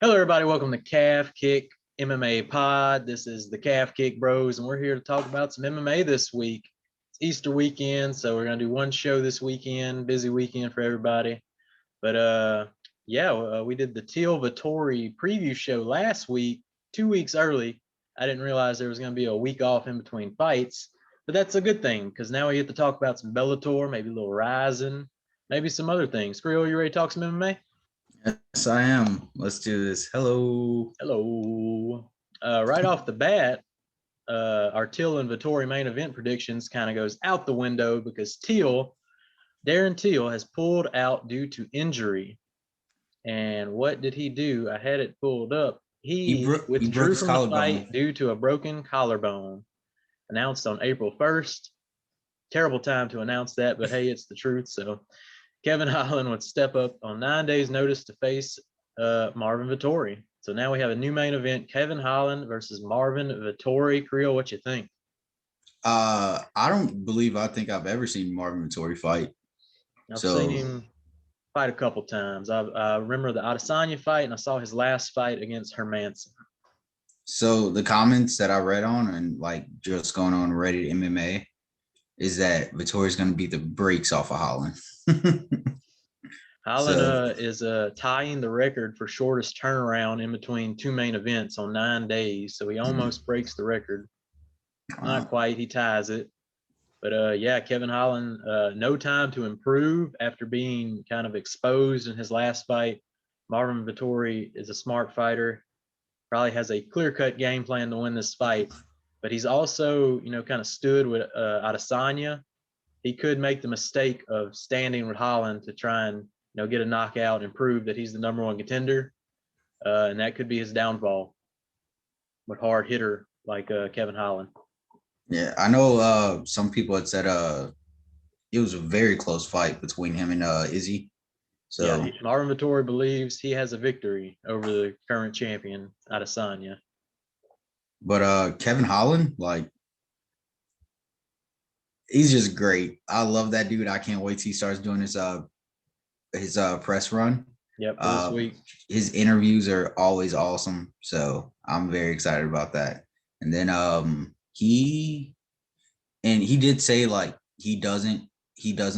Hello, everybody. Welcome to Calf Kick MMA Pod. This is the Calf Kick Bros, and we're here to talk about some MMA this week. It's Easter weekend, so we're going to do one show this weekend. Busy weekend for everybody. But, we did the Teal Vittori preview show last week, 2 weeks early. I didn't realize there was going to be a week off in between fights, but that's a good thing because now we get to talk about some Bellator, maybe a little Rising, maybe some other things. Skrill, you ready to talk some MMA? Yes, I am. Let's do this. Hello. Hello. Right off the bat, our Teal and Vittori main event predictions kind of goes out the window because Darren Till has pulled out due to injury. And what did he do? I had it pulled up. He withdrew from the fight due to a broken collarbone. Announced on April 1st. Terrible time to announce that, but hey, it's the truth. So Kevin Holland would step up on 9 days' notice to face Marvin Vettori. So now we have a new main event: Kevin Holland versus Marvin Vettori. Creel, what you think? I think I've ever seen Marvin Vittori fight. I've seen him fight a couple times. I remember the Adesanya fight, and I saw his last fight against Hermanson. So the comments that I read on and like just going on Reddit MMA is that Vittori's going to beat the brakes off of Holland. Holland is tying the record for shortest turnaround in between two main events on 9 days. So he almost breaks the record. Not quite. He ties it. But, Kevin Holland, no time to improve after being kind of exposed in his last fight. Marvin Vettori is a smart fighter, probably has a clear-cut game plan to win this fight. But he's also, kind of stood with Adesanya. He could make the mistake of standing with Holland to try and, get a knockout and prove that he's the number one contender. And that could be his downfall with hard hitter like Kevin Holland. Yeah, I know some people had said it was a very close fight between him and Izzy. So yeah, Marvin Vettori believes he has a victory over the current champion, Adesanya. But Kevin Holland, like, he's just great. I love that dude. I can't wait till he starts doing his press run. Yep, this week. His interviews are always awesome. So I'm very excited about that. And then he did say like he doesn't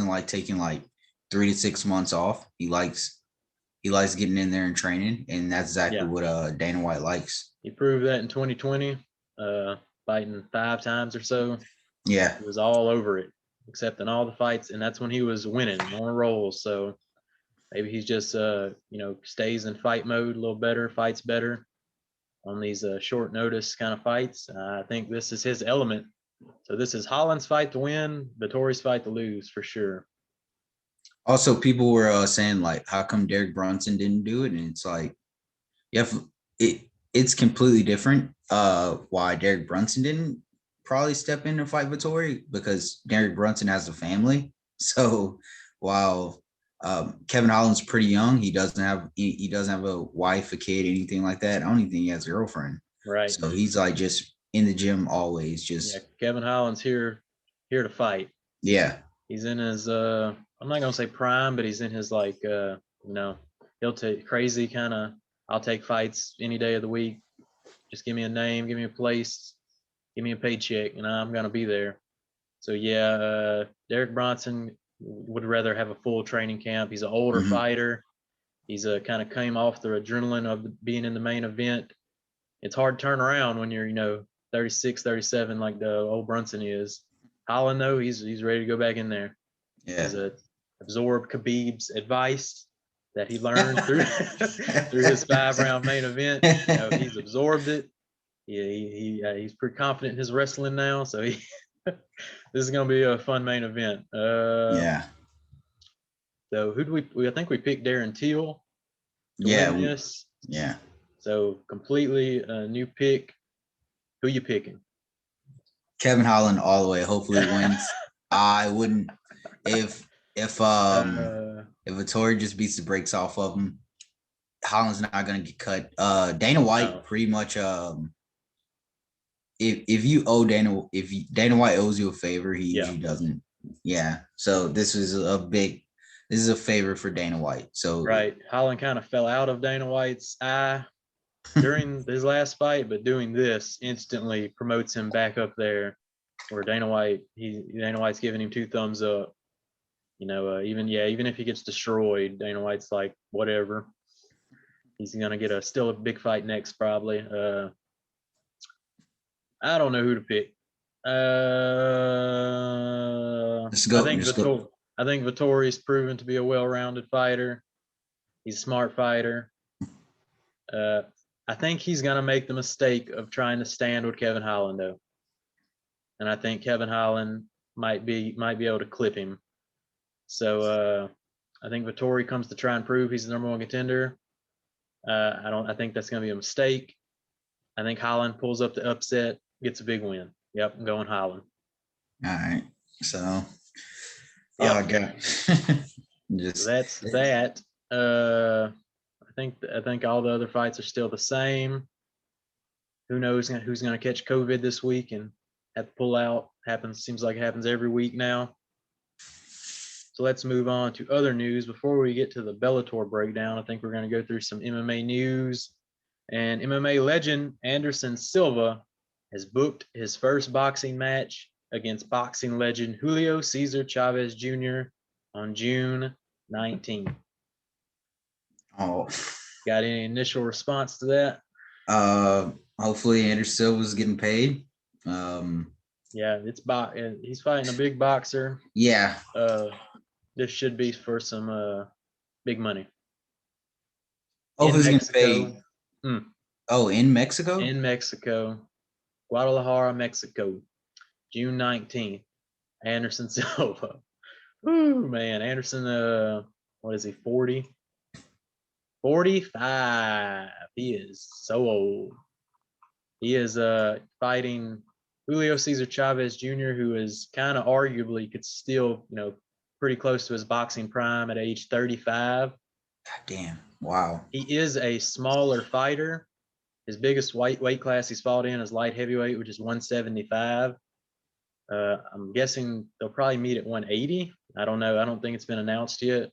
like taking like 3 to 6 months off. He likes getting in there and training, and that's exactly what Dana White likes. He proved that in 2020, fighting 5 times or so. Yeah, he was all over it, except in all the fights, and that's when he was winning on a roll. So maybe he's just stays in fight mode a little better, fights better on these short notice kind of fights. I think this is his element. So this is Holland's fight to win, Vittori's fight to lose for sure. Also, people were saying like, how come Derek Brunson didn't do it? And it's like, it's completely different. Why Derek Brunson didn't probably step in and fight Vittori, because Derek Brunson has a family. So while Kevin Holland's pretty young, he doesn't have a wife, a kid, anything like that. I don't even think he has a girlfriend. Right. So he's like just in the gym always. Just Kevin Holland's here to fight. Yeah. He's in his I'm not gonna say prime, but he's in his like he'll take crazy kind of, I'll take fights any day of the week. Just give me a name, give me a place, give me a paycheck, and I'm gonna be there. So Derek Brunson would rather have a full training camp. He's an older fighter. He's kind of came off the adrenaline of being in the main event. It's hard to turn around when you're 36, 37 like the old Brunson is. Holland, though, he's ready to go back in there. Yeah. He's absorbed Khabib's advice that he learned through his 5-round main event. He's absorbed it. Yeah, he's pretty confident in his wrestling now. So this is going to be a fun main event. Yeah. So who do we? I think we picked Darren Till to win this. Yeah. So completely a new pick. Who you picking? Kevin Holland all the way. Hopefully it wins. I wouldn't if Vittori just beats the brakes off of him. Holland's not gonna get cut. Dana White pretty much if Dana White owes you a favor, he usually doesn't. Yeah. So this is a favor for Dana White. So right. Holland kind of fell out of Dana White's eye during his last fight, but doing this instantly promotes him back up there where Dana White's giving him 2 thumbs up. Even if he gets destroyed, Dana White's like, whatever. He's gonna get still a big fight next, probably. I don't know who to pick. Let's go. I think Vittori's proven to be a well-rounded fighter. He's a smart fighter. I think he's gonna make the mistake of trying to stand with Kevin Holland though, and I think Kevin Holland might be able to clip him. So I think Vettori comes to try and prove he's the number 1 contender. I think that's going to be a mistake. I think Holland pulls up the upset, gets a big win. Yep, I'm going Holland. All right. So, yep. Oh God. So that's that. I think all the other fights are still the same. Who knows who's going to catch COVID this week and have to pull out? Seems like it happens every week now. So let's move on to other news. Before we get to the Bellator breakdown, I think we're going to go through some MMA news. And MMA legend Anderson Silva has booked his first boxing match against boxing legend Julio Cesar Chavez Jr. on June 19th. Oh. Got any initial response to that? Hopefully Anderson Silva's getting paid. Yeah, he's fighting a big boxer. Yeah. This should be for some big money. Hopefully he's getting paid. Oh, in Mexico? In Mexico. Guadalajara, Mexico. June 19th. Anderson Silva. Ooh, man. Anderson, what is he, 40? 45. He is so old. He is fighting Julio Cesar Chavez Jr., who is kind of arguably could still, pretty close to his boxing prime at age 35. God damn. Wow. He is a smaller fighter. His biggest weight class he's fought in is light heavyweight, which is 175. I'm guessing they'll probably meet at 180. I don't know. I don't think it's been announced yet.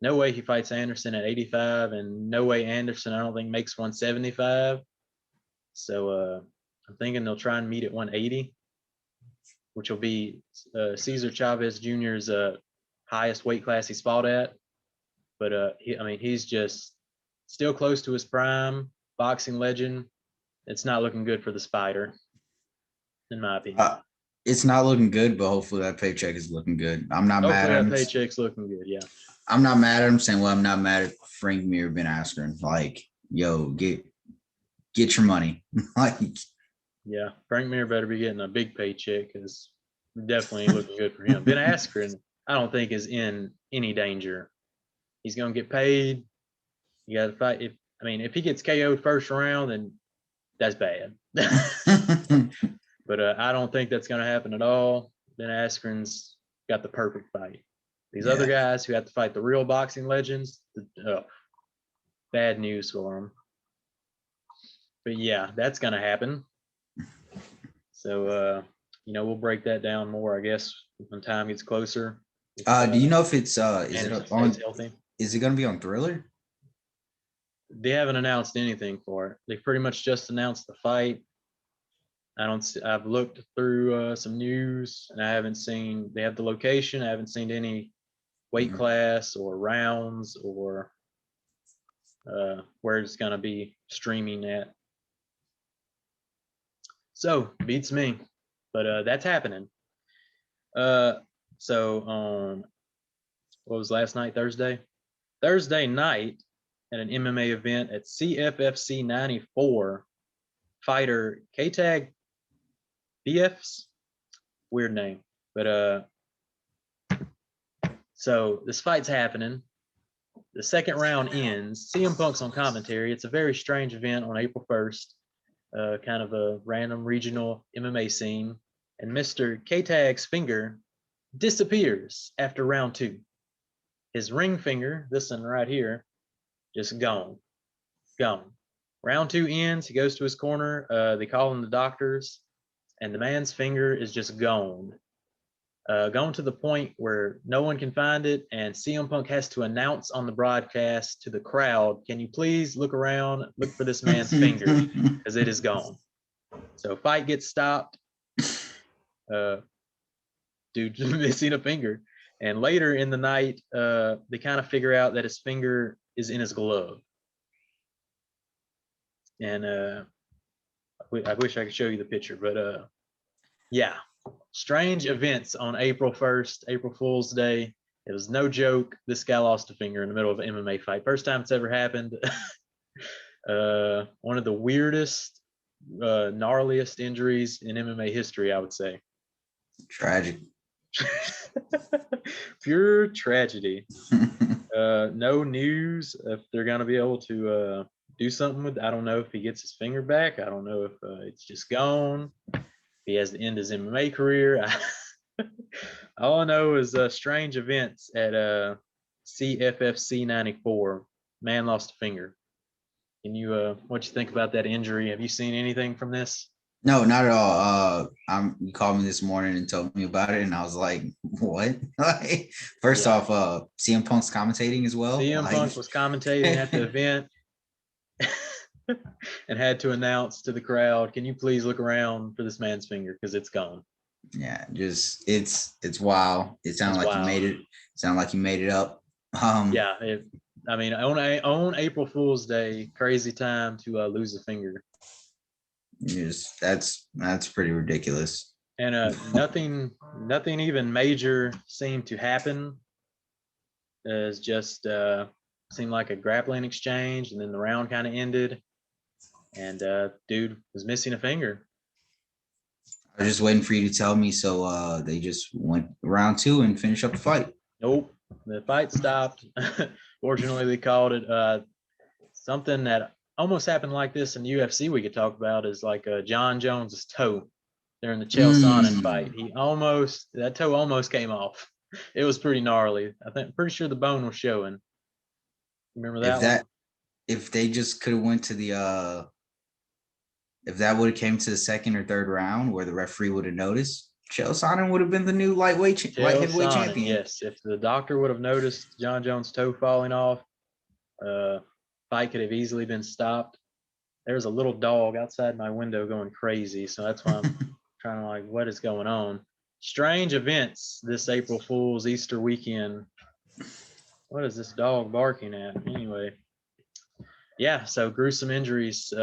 No way he fights Anderson at 85, and no way Anderson, I don't think, makes 175. So I'm thinking they'll try and meet at 180, which will be Cesar Chavez Jr.'s highest weight class he's fought at. But he's just still close to his prime, boxing legend. It's not looking good for the Spider, in my opinion. It's not looking good, but hopefully that paycheck is looking good. I'm not mad at him. That paycheck's looking good, yeah. I'm not mad at him saying, well, I'm not mad at Frank Mir Ben Askren. Like, yo, get your money. Like, yeah, Frank Mir better be getting a big paycheck because definitely ain't looking good for him. Ben Askren, I don't think, is in any danger. He's gonna get paid. You got to fight. If he gets KO'd first round, then that's bad. But I don't think that's gonna happen at all. Ben Askren's got the perfect fight. These other guys who have to fight the real boxing legends, bad news for them. But yeah, that's gonna happen. So we'll break that down more, I guess, when time gets closer. Do you know if it's is it gonna be on Thriller? They haven't announced anything for it. They pretty much just announced the fight. I've looked through some news and I haven't seen, they have the location. I haven't seen any weight class or rounds or where it's going to be streaming at. So beats me, but that's happening. So on, what was last night, Thursday night at an MMA event at CFFC 94, fighter K-Tag BFs, weird name, but so this fight's happening. The second round ends. CM Punk's on commentary. It's a very strange event on April 1st, kind of a random regional MMA scene, and Mr. K-Tag's finger disappears after round 2. His ring finger, this one right here, just gone. Round 2 ends. He goes to his corner. They call in the doctors, and the man's finger is just gone. Going to the point where no one can find it, and CM Punk has to announce on the broadcast to the crowd, "Can you please look around, look for this man's finger, because it is gone." So fight gets stopped. Dude missing a finger. And later in the night, they kind of figure out that his finger is in his glove. And I wish I could show you the picture, but yeah, strange events on April 1st, April Fool's Day. It was no joke. This guy lost a finger in the middle of an MMA fight. First time it's ever happened. One of the weirdest, gnarliest injuries in MMA history, I would say. Tragic. Pure tragedy. No news if they're going to be able to do something with. I don't know if he gets his finger back. I don't know if it's just gone. He has to end his MMA career. All I know is strange events at CFFC 94. Man lost a finger. Can you what you think about that injury? Have you seen anything from this? No, not at all. You called me this morning and told me about it, and I was like, "What?" First off, CM Punk's commentating as well. CM Punk was commentating at the event and had to announce to the crowd, "Can you please look around for this man's finger because it's gone." Yeah, just it's wild. It sounded like wild. you made it. Sounded like you made it up. Yeah, I mean, on April Fool's Day, crazy time to lose a finger. Just that's pretty ridiculous. And nothing even major seemed to happen. It's just seemed like a grappling exchange, and then the round kind of ended, and dude was missing a finger. I was just waiting for you to tell me, so they just went round 2 and finished up the fight. Nope, the fight stopped. Fortunately, they called it. Something that almost happened like this in the UFC we could talk about is like John Jones's toe during the Chael Sonnen fight. That toe almost came off. It was pretty gnarly. Pretty sure the bone was showing. Remember that? If they just could have went to the if that would have came to the second or third round where the referee would have noticed, Chael Sonnen would have been the new light heavyweight champion. Yes, if the doctor would have noticed John Jones' toe falling off, fight could have easily been stopped. There's a little dog outside my window going crazy, so that's why I'm trying to like, what is going on? Strange events this April Fool's Easter weekend. What is this dog barking at? Anyway, yeah, so gruesome injuries.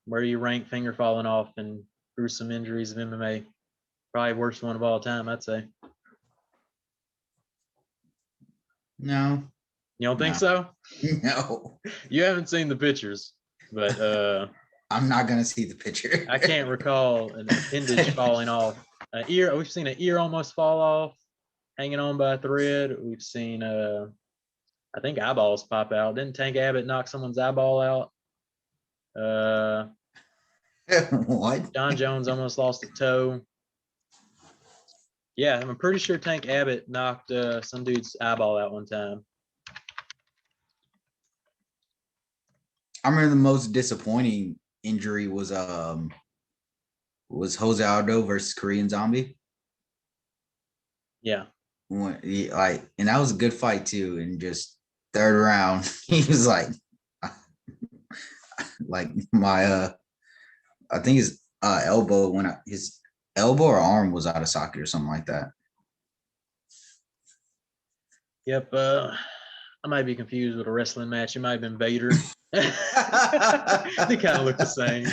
Where do you rank finger falling off and gruesome injuries of MMA? Probably worst one of all time, I'd say. No. You don't think so? No. You haven't seen the pictures, but I'm not gonna see the picture. I can't recall an appendage falling off. An ear. We've seen an ear almost fall off, hanging on by a thread. We've seen I think eyeballs pop out. Didn't Tank Abbott knock someone's eyeball out? What? John Jones almost lost a toe. Yeah, I'm pretty sure Tank Abbott knocked some dude's eyeball out one time. I remember the most disappointing injury was Jose Aldo versus Korean Zombie. Yeah. And that was a good fight too. And just third round, he was like my I think his elbow went out, his elbow or arm was out of socket or something like that. Yep. I might be confused with a wrestling match. It might have been Vader. They kind of look the same.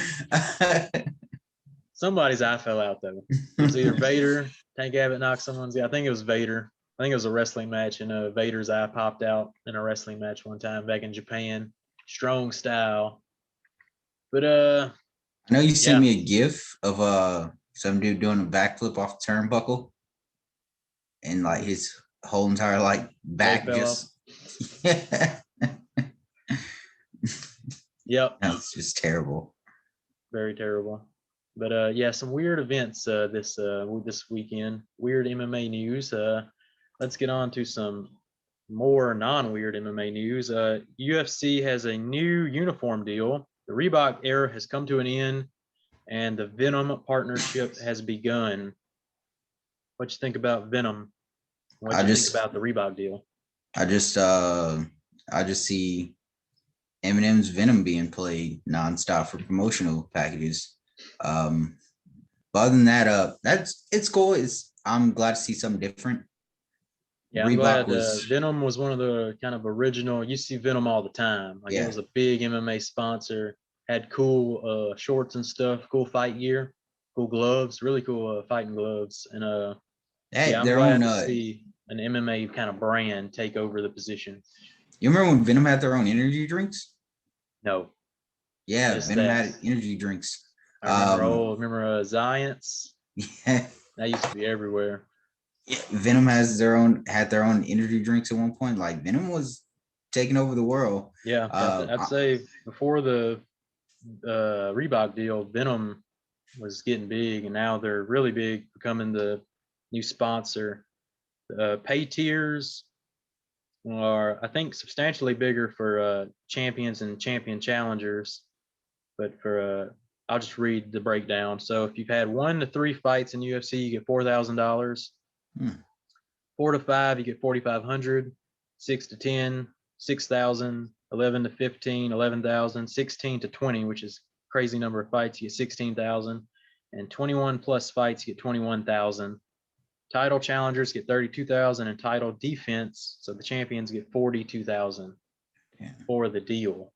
Somebody's eye fell out though. It was either Vader, Tank Abbott knocked someone's. I think it was Vader. I think it was a wrestling match, and Vader's eye popped out in a wrestling match one time back in Japan. Strong style. But I know you sent me a GIF of some dude doing a backflip off the turnbuckle, and like his whole entire back just Yep. That's just terrible. Very terrible. But yeah, some weird events this weekend. Weird MMA news. Let's get on to some more non-weird MMA news. UFC has a new uniform deal. The Reebok era has come to an end, and the Venom partnership has begun. what you think about Venom? What I you think just about the Reebok deal? I just see Eminem's Venom being played nonstop for promotional packages. But other than that, it's cool. I'm glad to see something different. Yeah, I'm Reebok glad was Venom was one of the kind of original. You see Venom all the time. Like it yeah. was a big MMA sponsor. Had cool shorts and stuff, cool fight gear, cool gloves, really cool fighting gloves. And They yeah, had I'm their own glad to see an MMA kind of brand take over the position. you remember when Venom had their own energy drinks? No, Yeah, missed Venom that. had energy drinks. I remember. Remember Giants? Yeah, That used to be everywhere. Venom had their own energy drinks at one point. Like Venom was taking over the world. Yeah, I'd say before the Reebok deal, Venom was getting big, and now they're really big, becoming the new sponsor. Pay tiers are, I think, substantially bigger for champions and champion challengers. But for I'll just read the breakdown. So if you've had 1 to 3 fights in UFC, you get $4,000. 4 to 5, you get 4,500. 6 to 10, 6,000. 11 to 15, 11,000. 16 to 20, which is crazy number of fights, you get 16,000. And 21 plus fights, you get 21,000. Title challengers get 32,000, and title defense, so the champions get 42,000 for the deal.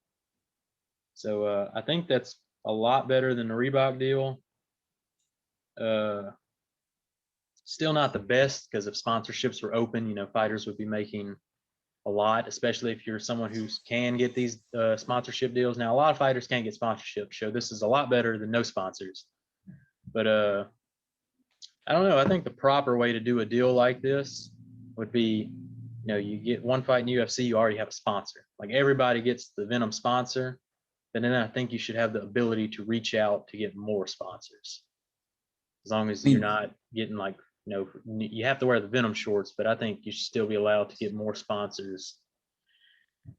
So I think that's a lot better than the Reebok deal. Still not the best, because if sponsorships were open, fighters would be making a lot, especially if you're someone who can get these sponsorship deals. Now, a lot of fighters can't get sponsorships, so this is a lot better than no sponsors. But I don't know. I think the proper way to do a deal like this would be, you get one fight in UFC, you already have a sponsor. Like everybody gets the Venom sponsor, but then I think you should have the ability to reach out to get more sponsors. As long as you're not getting like, you have to wear the Venom shorts, but I think you should still be allowed to get more sponsors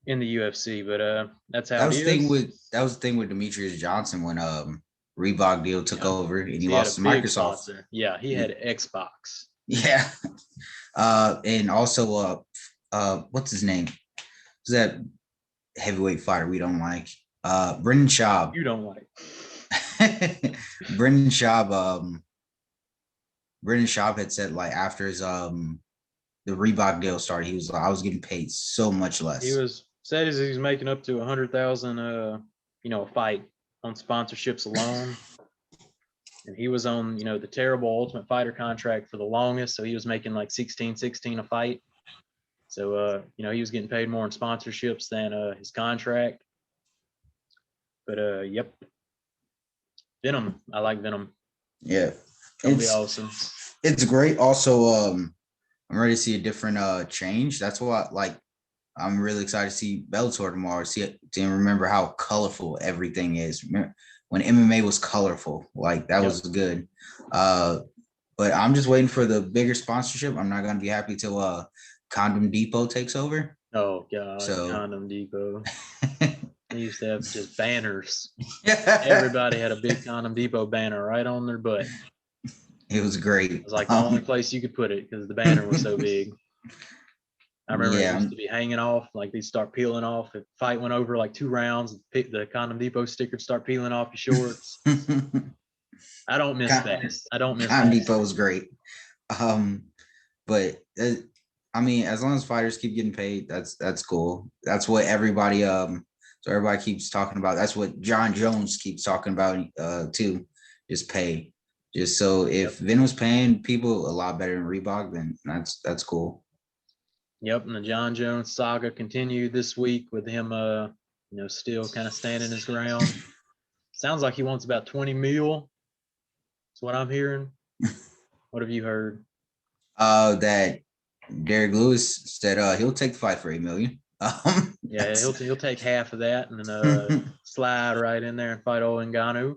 in the UFC. But that's how that it was is. that was the thing with Demetrius Johnson when Reebok deal took over and he He had a lost to big Microsoft. sponsor. Yeah, he had Xbox. Yeah. And also what's his name? Is that heavyweight fighter we don't like? Brendan Schaub. You don't like. Brendan Schaub had said like after his the Reebok deal started, he was like, I was getting paid so much less. He said he was making up to 100,000 a fight on sponsorships alone. And he was on, the terrible Ultimate Fighter contract for the longest, so he was making like 16 a fight. So he was getting paid more in sponsorships than his contract. But yep. Venom. I like Venom. Yeah. It'll be awesome. It's great. Also, I'm ready to see a different change. That's why I'm really excited to see Bellator tomorrow. See it to remember how colorful everything is. Remember when MMA was colorful, like that was good. But I'm just waiting for the bigger sponsorship. I'm not gonna be happy till Condom Depot takes over. Oh god, Condom Depot. They used to have just banners. Everybody had a big Condom Depot banner right on their butt. It was great. It was like the only place you could put it because the banner was so big. I remember it used to be hanging off, like they'd start peeling off. If the fight went over like 2 rounds, the Condom Depot sticker start peeling off your shorts. I don't miss that. I don't miss Condom that. Depot was great. But I mean, as long as fighters keep getting paid, that's cool. That's what everybody so everybody keeps talking about. That's what John Jones keeps talking about too. Just pay. Just so if Venom's paying people a lot better than Reebok, then that's cool. Yep, and the John Jones saga continued this week with him still kind of standing his ground. Sounds like he wants about 20 mil. That's what I'm hearing. What have you heard? That Derek Lewis said he'll take the fight for $8 million. Yeah, he'll take half of that and then slide right in there and fight Ngannou.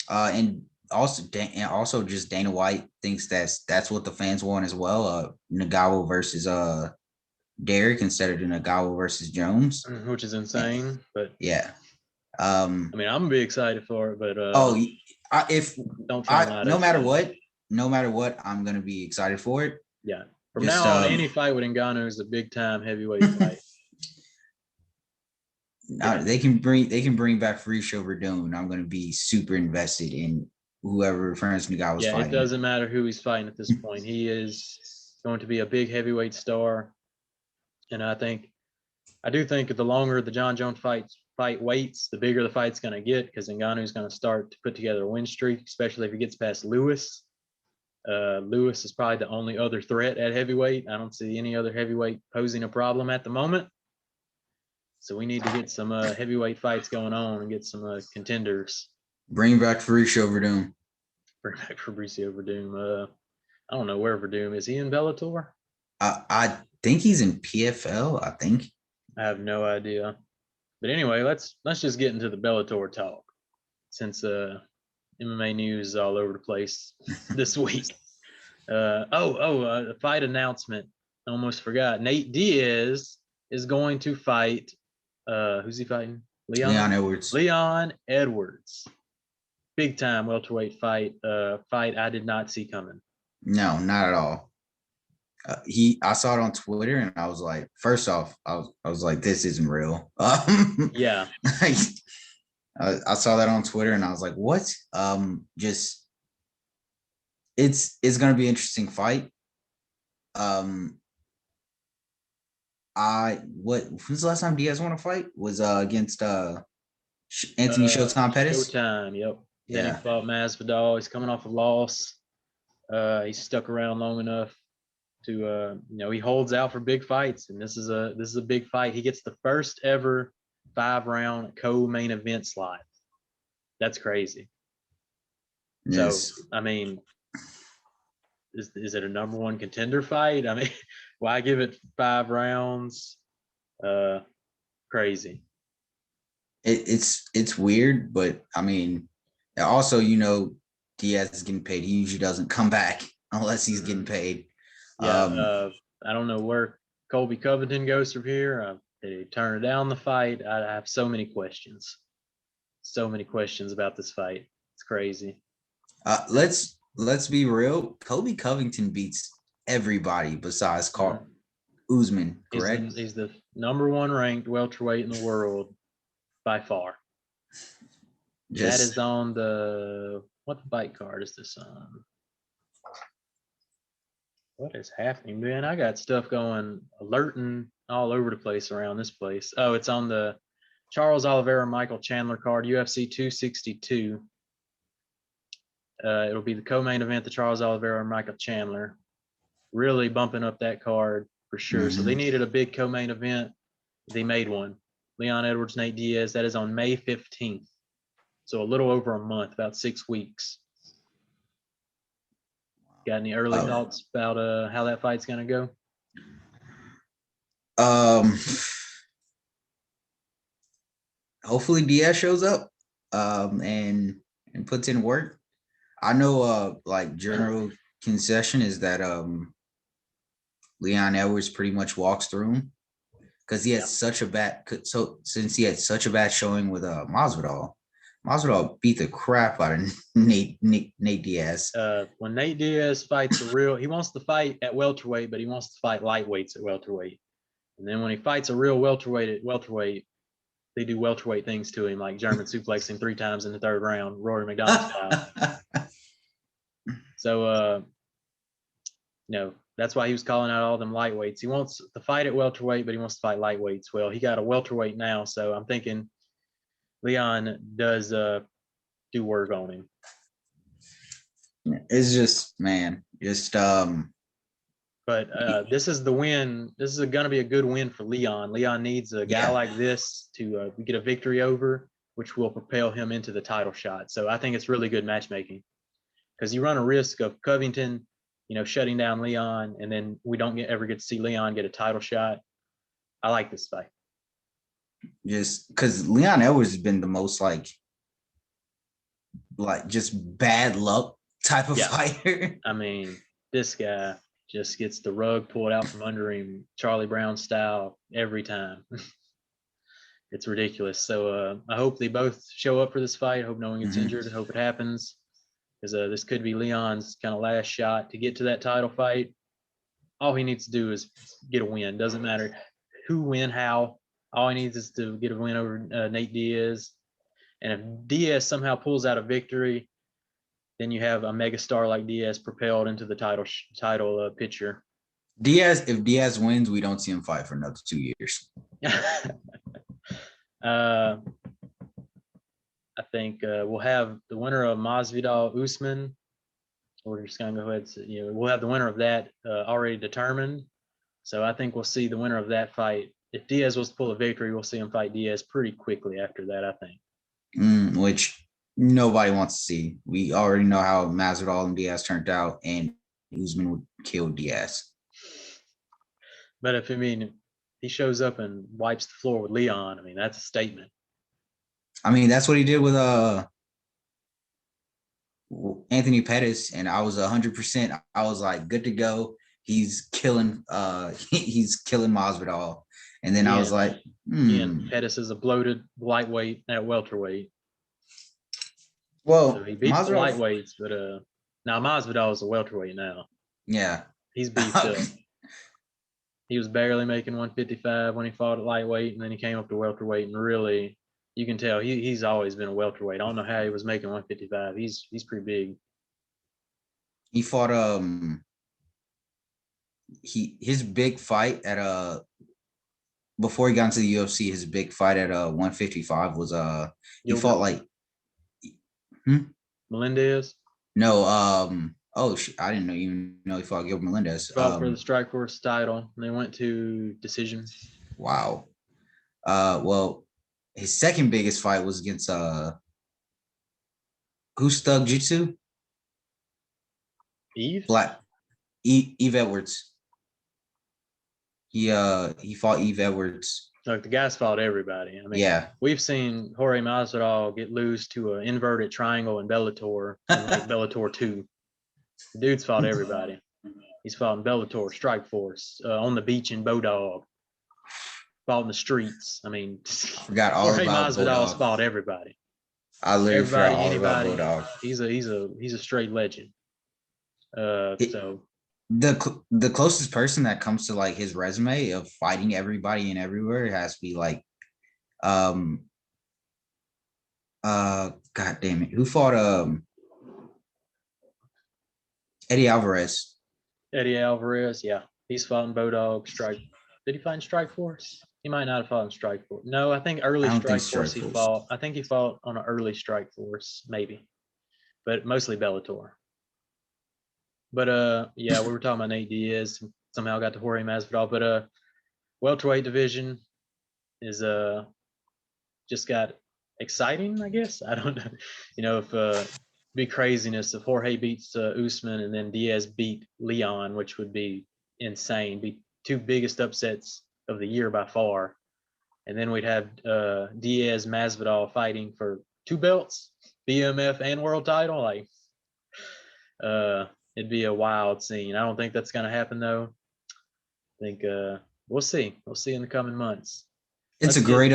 And also just Dana White thinks that's what the fans want as well. Ngannou versus Derek instead of the Ngannou versus Jones, which is insane. But yeah, I mean, I'm gonna be excited for it. But no matter what, no matter what, I'm gonna be excited for it. Yeah. From Just now on, any fight with Ngannou is a big time heavyweight fight. Yeah. they can bring back Fabricio Verdun, and I'm gonna be super invested in whoever Francis Ngannou was Yeah, fighting. it doesn't matter who he's fighting at this point. He is going to be a big heavyweight star. And I do think the longer the John Jones fight waits, the bigger the fight's going to get, because Ngannou's going to start to put together a win streak, especially if he gets past Lewis. Lewis is probably the only other threat at heavyweight. I don't see any other heavyweight posing a problem at the moment. So we need to get some heavyweight fights going on and get some contenders. Bring back Fabricio Verdun. Bring back Fabricio Verdun. I don't know where Verdun is. He in Bellator? I think he's in PFL. I think. I have no idea. But anyway, let's just get into the Bellator talk, since MMA news is all over the place this week. A fight announcement. I almost forgot. Nate Diaz is going to fight. Who's he fighting? Leon Edwards. Leon Edwards. Big time welterweight fight. Fight I did not see coming. No, not at all. I saw it on Twitter, and I was like, first off, I was like, this isn't real. Yeah. I saw that on Twitter, and I was like, what? Just it's gonna be an interesting fight. When's the last time Diaz won a fight? Was against Anthony Showtime Pettis. Showtime, yep. Yeah. Then he fought Masvidal. He's coming off a loss. He's stuck around long enough to he holds out for big fights, and this is a big fight. He gets the first ever 5-round co-main event slot. That's crazy. Yes. So I mean, is it a number one contender fight? I mean, why give it 5 rounds? Crazy. It's weird, but I mean, also, Diaz is getting paid. He usually doesn't come back unless he's getting paid. Yeah, I don't know where Colby Covington goes from here. Did he turn down the fight? I have so many questions. So many questions about this fight. It's crazy. Let's be real. Colby Covington beats everybody besides Carl Usman, correct? He's the number 1 ranked welterweight in the world by far. That is on what fight card is this on? What is happening, man? I got stuff going, alerting all over the place around this place. Oh, it's on the Charles Oliveira Michael Chandler card, UFC 262. It'll be the co-main event, the Charles Oliveira and Michael Chandler. Really bumping up that card for sure. Mm-hmm. So they needed a big co-main event. They made one. Leon Edwards, Nate Diaz. That is on May 15th. So a little over a month, about 6 weeks. Got any early thoughts about how that fight's gonna go? Hopefully Diaz shows up and puts in work. I know general concession is that Leon Edwards pretty much walks through him because he had such a bad showing with Masvidal beat the crap out of Nate Diaz. When Nate Diaz fights he wants to fight at welterweight, but he wants to fight lightweights at welterweight. And then when he fights a real welterweight at welterweight, they do welterweight things to him, like German suplexing 3 times in the 3rd round, Rory McDonald style. So, that's why he was calling out all them lightweights. He wants to fight at welterweight, but he wants to fight lightweights. Well, he got a welterweight now, so I'm thinking Leon does do work on him. It's just, But this is the win. This is going to be a good win for Leon. Leon needs a guy like this to get a victory over, which will propel him into the title shot. So I think it's really good matchmaking, because you run a risk of Covington, shutting down Leon, and then we don't ever get to see Leon get a title shot. I like this fight. Just because Leon Edwards has been the most like just bad luck type of fighter. I mean, this guy just gets the rug pulled out from under him, Charlie Brown style, every time. It's ridiculous. So I hope they both show up for this fight. I hope no one gets injured. I hope it happens. because this could be Leon's kind of last shot to get to that title fight. All he needs to do is get a win. Doesn't matter who win, how. All he needs is to get a win over Nate Diaz. And if Diaz somehow pulls out a victory, then you have a megastar like Diaz propelled into the title picture. If Diaz wins, we don't see him fight for another 2 years. I think we'll have the winner of Masvidal Usman. We're just gonna go ahead and we'll have the winner of that already determined. So I think we'll see the winner of that fight. If Diaz was to pull a victory, we'll see him fight Diaz pretty quickly after that, I think. Which nobody wants to see. We already know how Masvidal and Diaz turned out, and Usman would kill Diaz. But if he shows up and wipes the floor with Leon, I mean, that's a statement. I mean, that's what he did with Anthony Pettis, and I was 100%. I was like, good to go. He's killing Masvidal. And then I was like, Again, Pettis is a bloated lightweight at welterweight. Well, so he beats the lightweights, but now Masvidal is a welterweight now. Yeah. He's beefed up. He was barely making 155 when he fought at lightweight, and then he came up to welterweight, and really, you can tell he's always been a welterweight. I don't know how he was making 155. He's pretty big. He fought his big fight at before he got into the UFC, his big fight at 155 was he fought like Melendez? No, I didn't even know he fought Gilbert Melendez. Fought for the Strikeforce title, and they went to decision. Wow. Well, his second biggest fight was against who's Thug Jitsu? Eve Edwards. He fought Eve Edwards. Look, the guy's fought everybody. I mean, yeah, we've seen Jorge Masvidal get loose to an inverted triangle in Bellator, like Bellator 2. The dude's fought everybody. He's fought in Bellator, Strikeforce, on the beach in Bodog, fought in the streets. I mean, forgot all Jorge about Masvidal's Bodog. fought everybody. I literally forgot all anybody. About Bodog. He's a straight legend. So the closest person that comes to like his resume of fighting everybody and everywhere has to be like god damn it, who fought Eddie Alvarez, yeah, he's fought in Bodog. Did he fight in Strikeforce? He might not have fought in Strikeforce. No, I think early Strikeforce he fought. I think he fought on an early Strikeforce, maybe, but mostly Bellator. But yeah, we were talking about Nate Diaz. Somehow got to Jorge Masvidal, but welterweight division is just got exciting, I guess. I don't know, if be craziness if Jorge beats Usman and then Diaz beat Leon, which would be insane. Be two biggest upsets of the year by far, and then we'd have Diaz Masvidal fighting for 2 belts, BMF and world title. Like, it'd be a wild scene. I don't think that's going to happen, though. I think we'll see. We'll see in the coming months. It's a great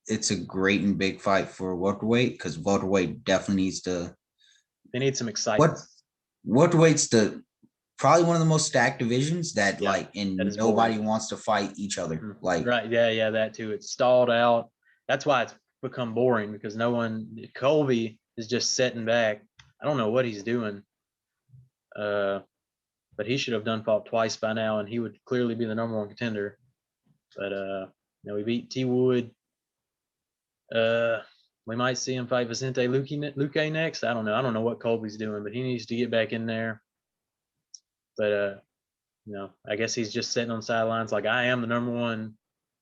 it's a great and big fight for welterweight, because welterweight definitely needs to. They need some excitement. Welterweight's probably one of the most stacked divisions that nobody wants to fight each other. Mm-hmm. Like, right, yeah, that too. It's stalled out. That's why it's become boring, because Colby is just sitting back. I don't know what he's doing. But he should have fought twice by now, and he would clearly be the number 1 contender. But we beat T Wood. We might see him fight Vicente Luque next. I don't know. I don't know what Colby's doing, but he needs to get back in there. But I guess he's just sitting on the sidelines like, I am the number 1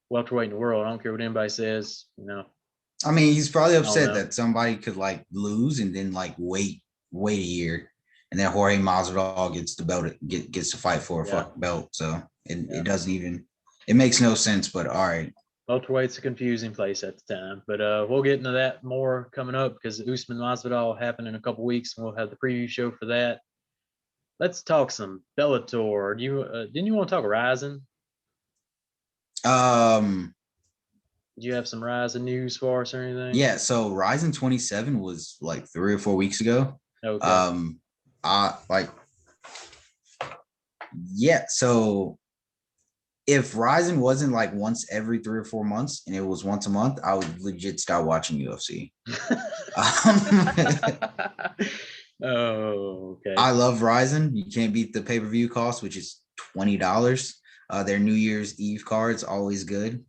welterweight in the world. I don't care what anybody says. I mean, he's probably upset that somebody could like lose and then like wait a year, and then Jorge Masvidal gets the belt, gets to fight for a fucking belt. So it doesn't even, it makes no sense. But all right. Welterweight's a confusing place at the time, but we'll get into that more coming up, because Usman Masvidal will happen in a couple weeks, and we'll have the preview show for that. Let's talk some Bellator. Didn't you want to talk Ryzen? Did you have some Rising news for us or anything? Yeah, so Ryzen 27 was like 3 or 4 weeks ago. Okay. I like yeah, so if Ryzen wasn't like once every 3 or 4 months and it was once a month, I would legit start watching UFC. Oh, okay. I love Ryzen. You can't beat the pay-per-view cost, which is $20. Their New Year's Eve cards always good,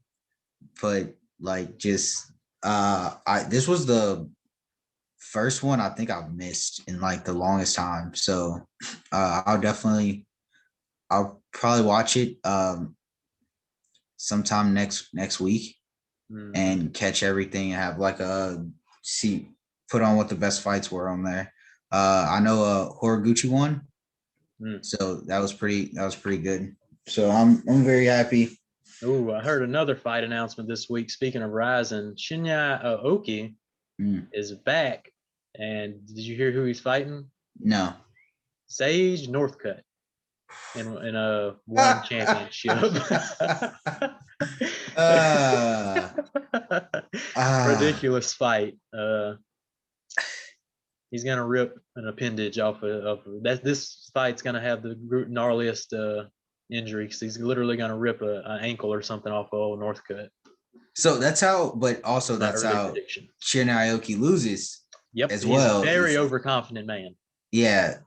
but like just this was the first one I think I've missed in like the longest time. So I'll probably watch it sometime next week and catch everything and have like a see put on what the best fights were on there. I know Horiguchi won, so that was pretty good. So I'm very happy. Oh, I heard another fight announcement this week. Speaking of Rising, Shinya Aoki is back. And did you hear who he's fighting? No. Sage Northcutt in a one championship. Ridiculous fight. He's gonna rip an appendage off of that. This fight's gonna have the gnarliest injury because he's literally gonna rip an ankle or something off of old Northcutt. So that's how, but also that's how Shinya Aoki loses. Yep, as he's well. A very overconfident man. Yeah.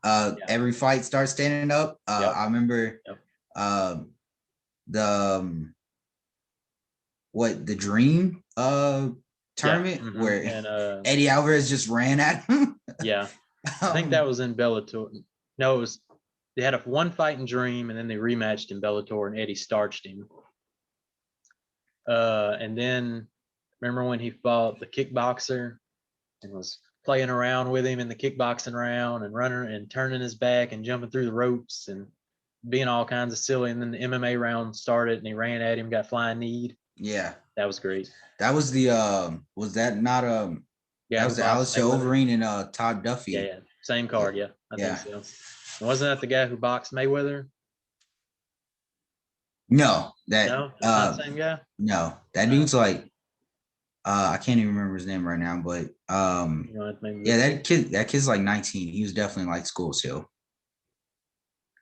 Every fight starts standing up. Yep. I remember the Dream tournament where Eddie Alvarez just ran at him. Yeah. I think that was in Bellator. No, they had one fight in Dream and then they rematched in Bellator and Eddie starched him. And then remember when he fought the kickboxer and was playing around with him in the kickboxing round and running and turning his back and jumping through the ropes and being all kinds of silly. And then the MMA round started and he ran at him, got flying kneed. Yeah. That was great. That was the was that not that was the Alistair Overeem and Todd Duffy. Yeah. Same card, yeah. I think so. And wasn't that the guy who boxed Mayweather? No, not the same guy. No, that dude's like I can't even remember his name right now, but that kid's like 19. He was definitely like school still.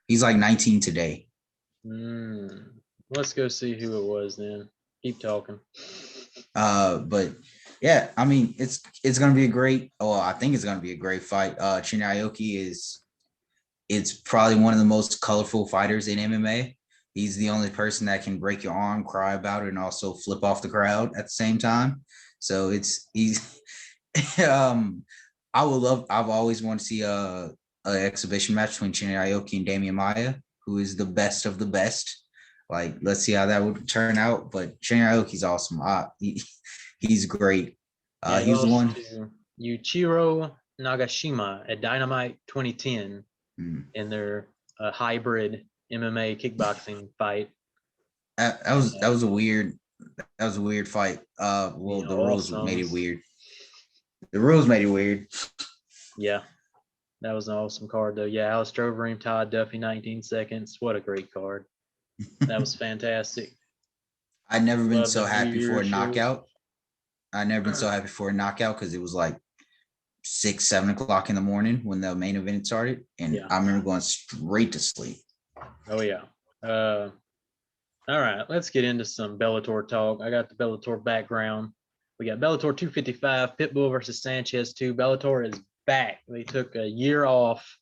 He's like 19 today. Let's go see who it was then. Keep talking. But yeah, I mean it's gonna be a great. I think it's gonna be a great fight. Shinya Aoki it's probably one of the most colorful fighters in MMA. He's the only person that can break your arm, cry about it, and also flip off the crowd at the same time. So he's I've always wanted to see a exhibition match between Shinya Aoki and Damian Maia, who is the best of the best. Like, let's see how that would turn out. But Shinya Aoki's awesome. He's great. He was the one. Yuichiro Nagashima at Dynamite 2010 in their hybrid MMA kickboxing fight. That was a weird fight. The rules made it weird. The rules made it weird. Yeah, that was an awesome card though. Yeah, Alistair Overeem, Todd Duffy, 19 seconds. What a great card. That was fantastic. I'd never been so happy for a knockout. I'd never been so happy for a knockout because it was like 6-7 o'clock in the morning when the main event started, and I remember going straight to sleep. Oh yeah. All right, let's get into some Bellator talk. I got the Bellator background. We got Bellator 255, Pitbull versus Sanchez 2. Bellator is back. They took a year off,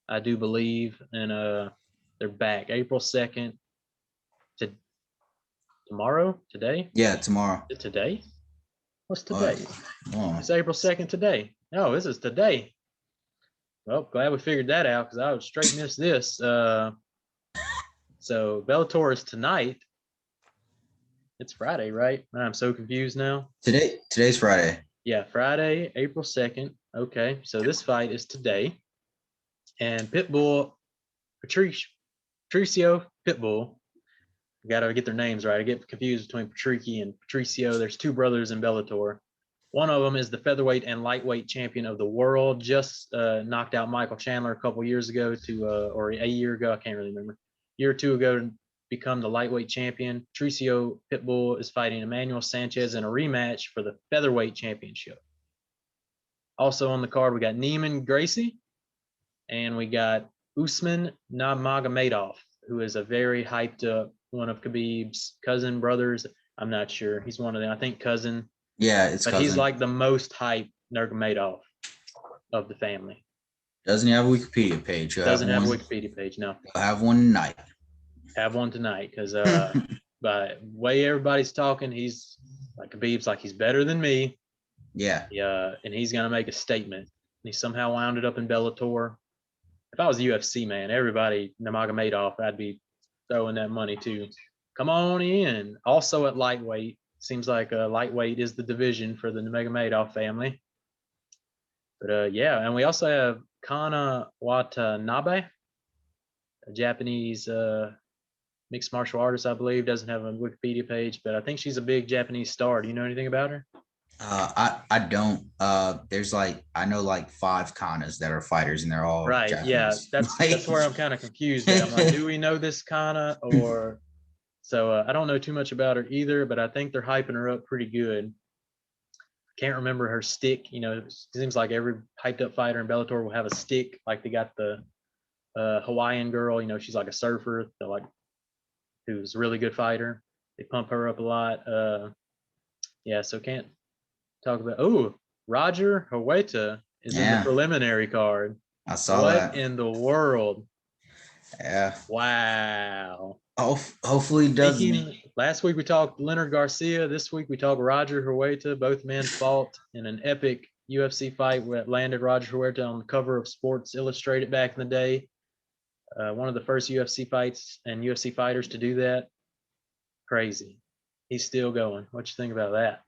I do believe, and they're back April 2nd to tomorrow, today? Yeah, tomorrow. Is it today? What's today? It's April 2nd today. No, this is today. Well, glad we figured that out because I would straight miss this. So Bellator is tonight. It's Friday, right? I'm so confused now. Today's Friday. Yeah, Friday, April 2nd. Okay, so this fight is today. And Pitbull, Patricio Pitbull. Got to get their names right. I get confused between Patrici and Patricio. There's two brothers in Bellator. One of them is the featherweight and lightweight champion of the world. Just knocked out Michael Chandler a couple years ago or a year ago. I can't really remember. A year or two ago become the lightweight champion. Patricio Pitbull is fighting Emmanuel Sanchez in a rematch for the featherweight championship. Also on the card, we got Neiman Gracie, and we got Usman Nurmagomedov, who is a very hyped up one of Khabib's cousin brothers. I'm not sure. He's one of them. I think cousin. Yeah, it's but cousin. he's like the most hyped Nurmagomedov of the family. Doesn't he have a Wikipedia page? Doesn't have a Wikipedia page, no. He'll have one tonight. Have one tonight, because by the way everybody's talking, he's like Khabib's like he's better than me. Yeah. Yeah, and he's gonna make a statement. And he somehow wound up in Bellator. If I was UFC, man, everybody Nurmagomedov, I'd be throwing that money too. Come on in. Also at lightweight, seems like lightweight is the division for the Nurmagomedov family. But yeah, and we also have Kana Watanabe, a Japanese mixed martial artist, I believe. Doesn't have a Wikipedia page, but I think she's a big Japanese star. Do you know anything about her? I don't. There's like I know like 5 Kanas that are fighters, and they're all right. Japanese. Yeah, that's where I'm kind of confused. I'm like, do we know this Kana or? So I don't know too much about her either, but I think they're hyping her up pretty good. Can't remember her stick. You know, it seems like every hyped up fighter in Bellator will have a stick. Like they got the Hawaiian girl. You know, she's like a surfer. They're like, who's a really good fighter. They pump her up a lot. Yeah, so can't talk about. Oh, Roger Huerta is in the preliminary card. I saw that. What in the world? Yeah. Wow. Hopefully doesn't. Last week we talked Leonard Garcia. This week we talked Roger Huerta. Both men fought in an epic UFC fight that landed Roger Huerta on the cover of Sports Illustrated back in the day. One of the first UFC fights and UFC fighters to do that. Crazy. He's still going. What you think about that?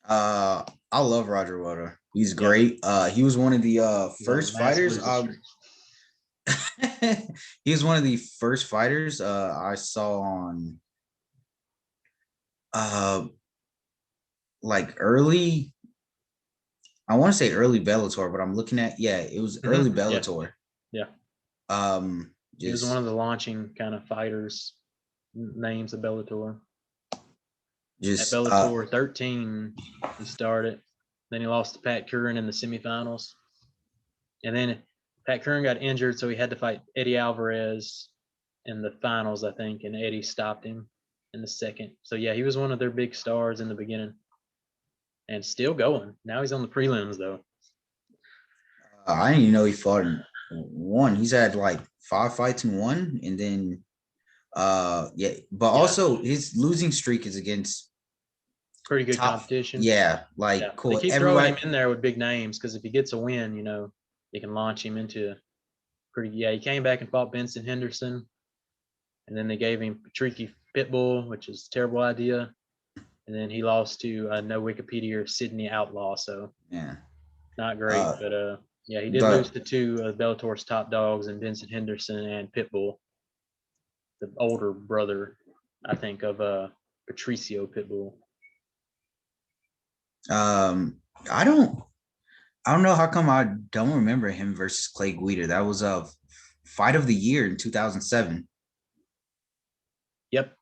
I love Roger Huerta. He's great. He was one of the first fighters. He was one of the first fighters I saw on like early. I want to say early Bellator, but I'm looking at it was early Bellator. Yeah. He was one of the launching kind of fighters names of Bellator. At Bellator 13, he started. Then he lost to Pat Curran in the semifinals. And then Pat Curran got injured, so he had to fight Eddie Alvarez in the finals, I think, and Eddie stopped him in the second. So, yeah, he was one of their big stars in the beginning and still going. Now he's on the prelims, though. I didn't even know he fought in one. He's had like 5 fights in one, and then also his losing streak is against pretty good competition. Cool. They keep throwing him in there with big names because if he gets a win, you know, they can launch him into pretty. Yeah, he came back and fought Benson Henderson, and then they gave him Patricio Pitbull, which is a terrible idea, and then he lost to no Wikipedia Sydney Outlaw. So not great, but yeah, he did lose to 2 of Bellator's top dogs, and Benson Henderson and Pitbull, the older brother, I think, of Patricio Pitbull. I don't know how come I don't remember him versus Clay Guida. That was a fight of the year in 2007. Yep.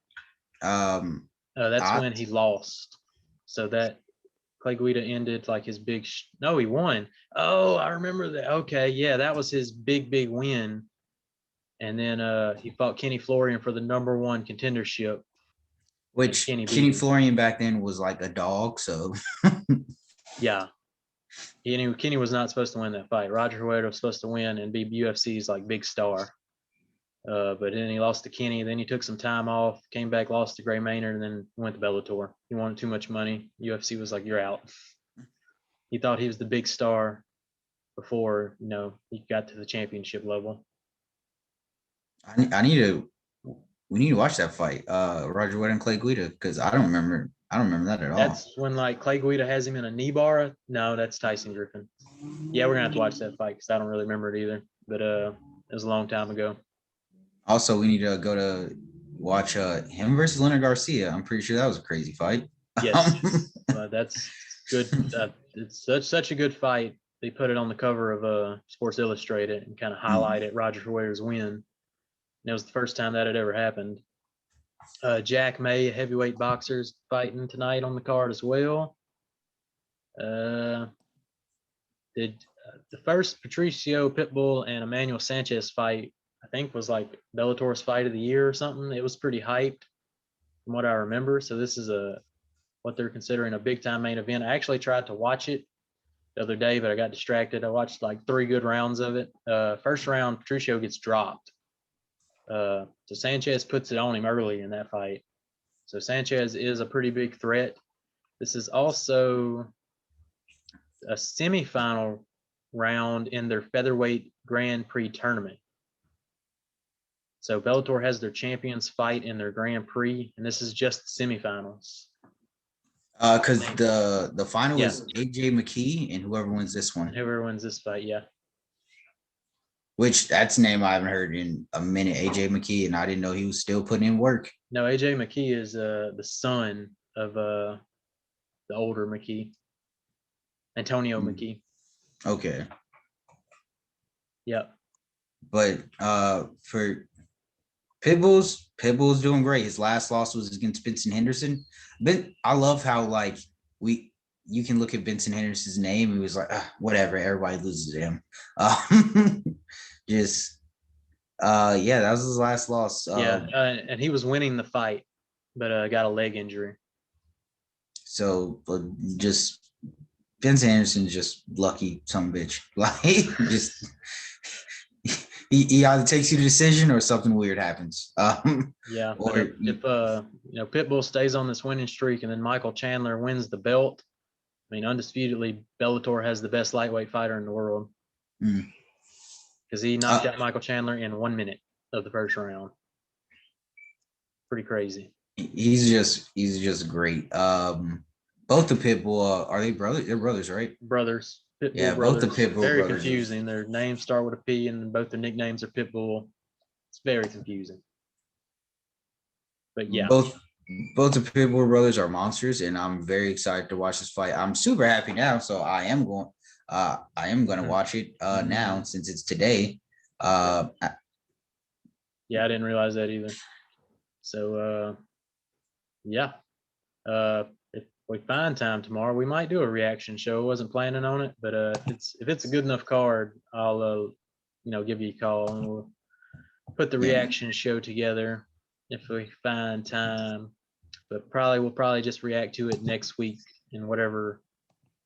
That's when he lost. So that Clay Guida ended like his big. No, he won. Oh, I remember that. Okay, yeah, that was his big win. And then he fought Kenny Florian for the #1 contendership. Which Kenny Florian back then was like a dog, so yeah. Kenny was not supposed to win that fight. Roger Huerta was supposed to win and be UFC's like big star. But then he lost to Kenny. Then he took some time off, came back, lost to Gray Maynard, and then went to Bellator. He wanted too much money. UFC was like, "You're out." He thought he was the big star before, you know, he got to the championship level. We need to watch that fight, Roger Huerta and Clay Guida, because I don't remember that at all. That's when like Clay Guida has him in a knee bar. No, that's Tyson Griffin. Yeah, we're gonna have to watch that fight because I don't really remember it either. But it was a long time ago. Also, we need to go to watch him versus Leonard Garcia. I'm pretty sure that was a crazy fight. Yes, that's good. It's such a good fight. They put it on the cover of Sports Illustrated and kind of highlighted Roger Huerta's win. And it was the first time that had ever happened. Jack May, heavyweight boxers, fighting tonight on the card as well. The first Patricio Pitbull and Emmanuel Sanchez fight, I think, was like Bellator's fight of the year or something. It was pretty hyped from what I remember. So this is what they're considering a big time main event. I actually tried to watch it the other day, but I got distracted. I watched like 3 good rounds of it. First round, Patricio gets dropped. So Sanchez puts it on him early in that fight. So Sanchez is a pretty big threat. This is also a semifinal round in their featherweight Grand Prix tournament. So Bellator has their champions fight in their Grand Prix, and this is just semifinals. Because the final is AJ Mckee and whoever wins this one. Whoever wins this fight, yeah. Which that's a name I haven't heard in a minute, AJ Mckee, and I didn't know he was still putting in work. No, AJ Mckee is the son of the older Mckee, Antonio Mckee. Okay. Yep. But for Pitbull's doing great. His last loss was against Vincent Henderson. But I love how like you can look at Vincent Henderson's name. He was like, whatever, everybody loses to him. That was his last loss. And he was winning the fight, but got a leg injury. So just Vincent Henderson's just lucky some bitch. Like just he either takes you to decision or something weird happens. Or if Pitbull stays on this winning streak and then Michael Chandler wins the belt, I mean, undisputedly, Bellator has the best lightweight fighter in the world. Because he knocked out Michael Chandler in 1 minute of the first round. Pretty crazy. He's just great. Both the Pitbull are they brothers? They're brothers, right? Brothers. Pitbull brothers. Both the Pitbull very brothers. Confusing. Their names start with a P, and both their nicknames are Pitbull. It's very confusing. But yeah, both the Pitbull brothers are monsters, and I'm very excited to watch this fight. I'm super happy now, so I am going to watch it now since it's today. I didn't realize that either. So if we find time tomorrow, we might do a reaction show. I wasn't planning on it, but if it's a good enough card, I'll give you a call and we'll put the reaction show together if we find time. But we'll probably just react to it next week in whatever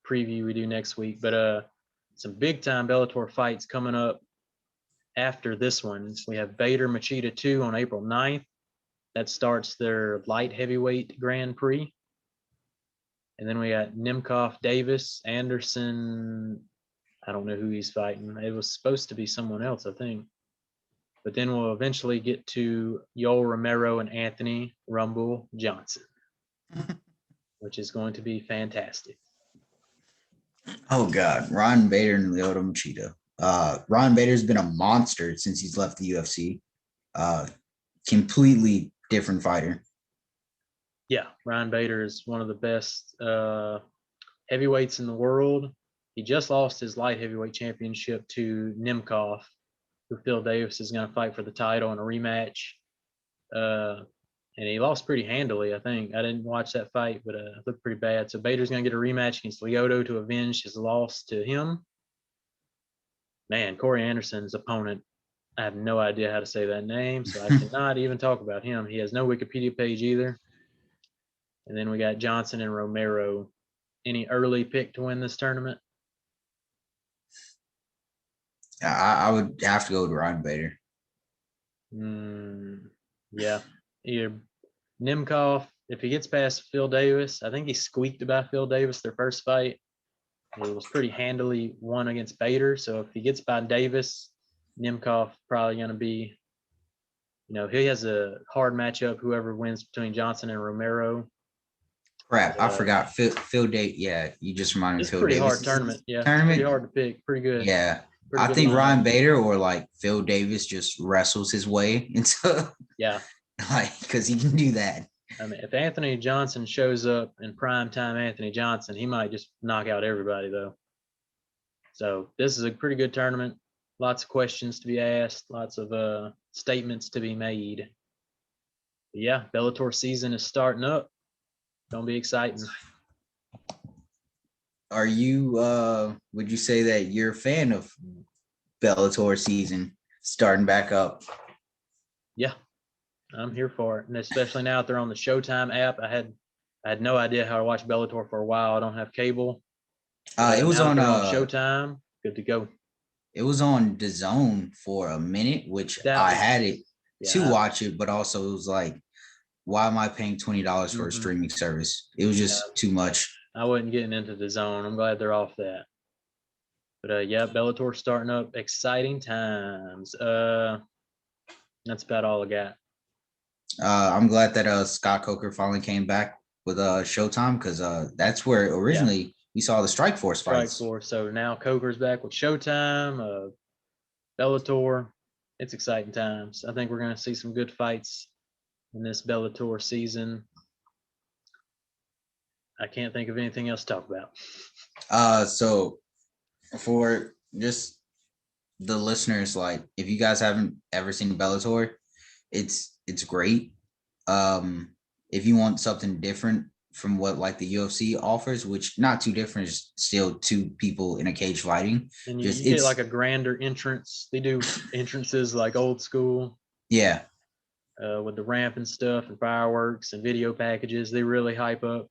preview we do next week. But some big time Bellator fights coming up after this one. We have Bader Machida 2 on April 9th. That starts their light heavyweight Grand Prix. And then we got Nemkov, Davis, Anderson. I don't know who he's fighting. It was supposed to be someone else, I think. But then we'll eventually get to Yoel Romero and Anthony Rumble Johnson, which is going to be fantastic. Oh, God. Ron Bader and Lyoto Machida. Ron Bader's been a monster since he's left the UFC. Completely different fighter. Yeah, Ryan Bader is one of the best heavyweights in the world. He just lost his light heavyweight championship to Nemkov, who Phil Davis is going to fight for the title in a rematch. And he lost pretty handily, I think. I didn't watch that fight, but it looked pretty bad. So Bader's going to get a rematch against Lyoto to avenge his loss to him. Man, Corey Anderson's opponent, I have no idea how to say that name, so I cannot even talk about him. He has no Wikipedia page either. And then we got Johnson and Romero. Any early pick to win this tournament? I would have to go with Ryan Bader. Yeah. Either Nemkov, if he gets past Phil Davis, I think he squeaked about Phil Davis their first fight. It was pretty handily won against Bader. So if he gets by Davis, Nemkov probably going to be, he has a hard matchup, whoever wins between Johnson and Romero. Crap, I forgot. Phil Davis. Yeah, you just reminded me of Phil Davis. It's a pretty hard tournament. Yeah, it's pretty hard to pick. Pretty good. Yeah. I think Ryan Bader or like Phil Davis just wrestles his way into because he can do that. I mean, if Anthony Johnson shows up in prime time, Anthony Johnson, he might just knock out everybody though. So this is a pretty good tournament. Lots of questions to be asked, lots of statements to be made. Yeah, Bellator season is starting up. Gonna be exciting. Are you would you say that you're a fan of Bellator season starting back up? Yeah, I'm here for it, and especially now that they're on the Showtime app. I had no idea how to watch Bellator for a while. I don't have cable. It was Now that on they're on Showtime, good to go. it was on DAZN for a minute, which That I was had it to yeah. watch it, but also it was like, why am I paying $20 for a Mhm. streaming service? It was just too much. I wasn't getting into the zone. I'm glad they're off that. But yeah, Bellator starting up. Exciting times. That's about all I got. I'm glad that Scott Coker finally came back with Showtime, because that's where originally we saw the Strike Force fights. So now Coker's back with Showtime, Bellator. It's exciting times. I think we're going to see some good fights in this Bellator season. I can't think of anything else to talk about. So for just the listeners, like, if you guys haven't ever seen Bellator, it's great. If you want something different from what like the UFC offers, which not too different, is still two people in a cage fighting. And you get like a grander entrance. They do entrances like old school. Yeah. With the ramp and stuff and fireworks and video packages. They really hype up.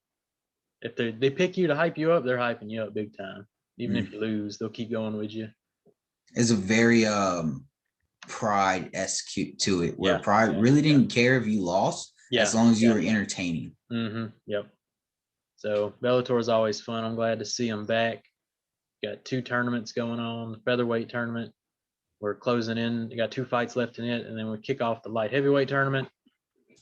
If they pick you to hype you up, they're hyping you up big time. Even if you lose, they'll keep going with you. It's a very Pride-esque to it, where Pride really didn't care if you lost, as long as you were entertaining. Yep. So Bellator is always fun. I'm glad to see them back. Got 2 tournaments going on. The featherweight tournament, we're closing in. You got 2 fights left in it, and then we kick off the light heavyweight tournament.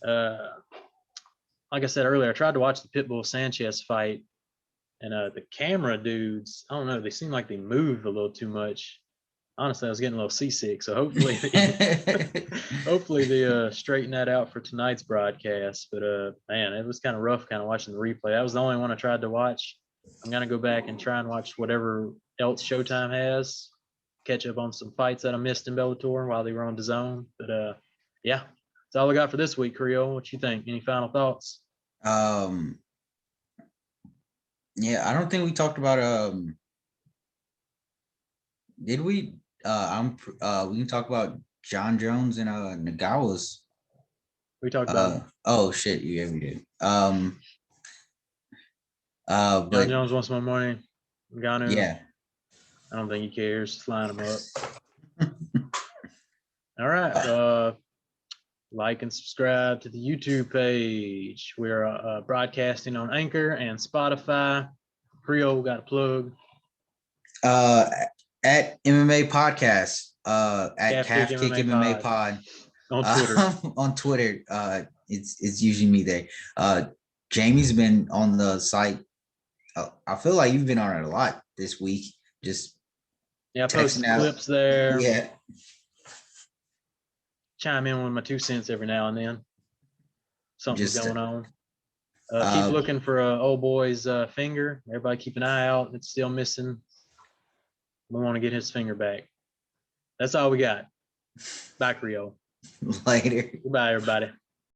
Like I said earlier, I tried to watch the Pitbull Sanchez fight, and the camera dudes, I don't know, they seem like they moved a little too much. Honestly, I was getting a little seasick. So hopefully, hopefully they straighten that out for tonight's broadcast. But man, it was kind of rough, kind of watching the replay. That was the only one I tried to watch. I'm gonna go back and try and watch whatever else Showtime has, catch up on some fights that I missed in Bellator while they were on DAZN. But yeah, that's all I got for this week, Creole. What you think? Any final thoughts? Yeah, I don't think we talked about did we? We can talk about John Jones and Nagawa's. We talked about oh shit, yeah, we did. John But Jones wants my money. Ngannou, yeah, I don't think he cares. Just line him up. All right. Like and subscribe to the YouTube page. We're broadcasting on Anchor and Spotify. Creole got a plug. At MMA Podcast, at Calf Kick MMA Pod on Twitter. On Twitter, it's usually me there. Jamie's been on the site. I feel like you've been on it a lot this week. Just I post clips there. Yeah. Chime in with my 2 cents every now and then. Something's going on. Keep looking for old boy's finger. Everybody keep an eye out. It's still missing. We want to get his finger back. That's all we got. Bye, Creole. Later. Goodbye, everybody.